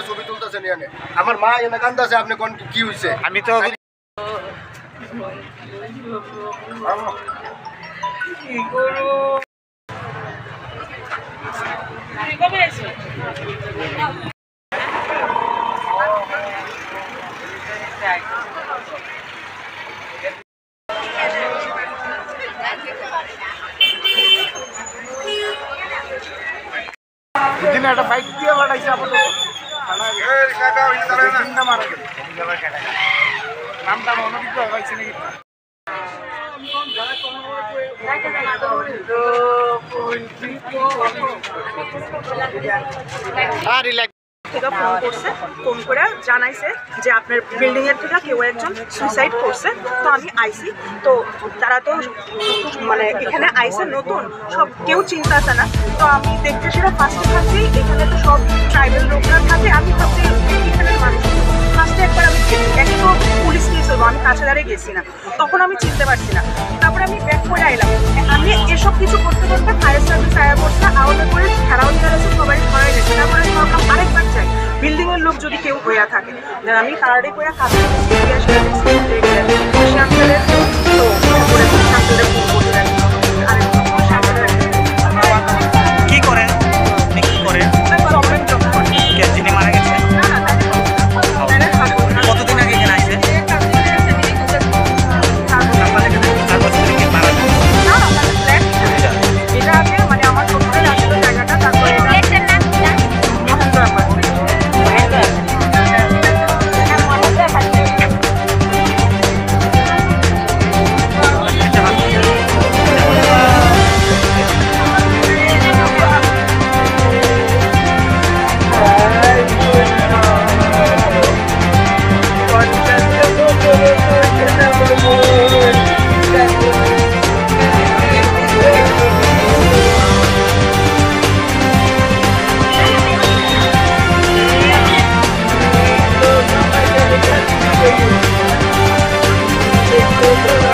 ছবি তুলতেছেন আমার মা এনে কান্দাছে আপনি কোন কি হয়েছে আমি তো কি করব একটা বাইক দিয়ে বাড়াইছে নামটা অনভিজ্ঞ হয়েছে নাকি থেকে ফোন করছে, ফোন করে জানাইছে যে আপনার বিল্ডিং এর থেকে কেউ একজন সুইসাইড করছে। তো আমি আইসি, তো তারা তো মানে এখানে আইসে নতুন, সব কেউ চিন্তা আছে না। তো আমি দেখতে সেটা ফার্স্টে ভাবছি এখানে তো সব ট্রাইবাল লোকরা থাকে, আমি ভাবছি এখানের মানুষ। ফার্স্টে একবার আমি একটু পুলিশ কেস হবো, আমি কাছে দাঁড়িয়ে গেছি না, তখন আমি চিনতে পারছি না। তারপরে আমি ব্যাক করে আইলাম, আমি এসব কিছু করতে করতে ফায়ার সার্ভিস আয়া করছে, আওয়াজ করে খেলাও দিয়ে গেছে, সবাই ধরে গেছে। তারপরে ভাবলাম আরেকবার চাই বিল্ডিং এর লোক যদি কেউ হইয়া থাকে, আমি তাড়াতাড়ি করে কাজ কি করে যিনি মারা গেছে কতদিন আগে এখানে আসছে? এটা আগে মানে আমার শ্বশুরের আসলে জায়গাটা, তারপরে Thank you.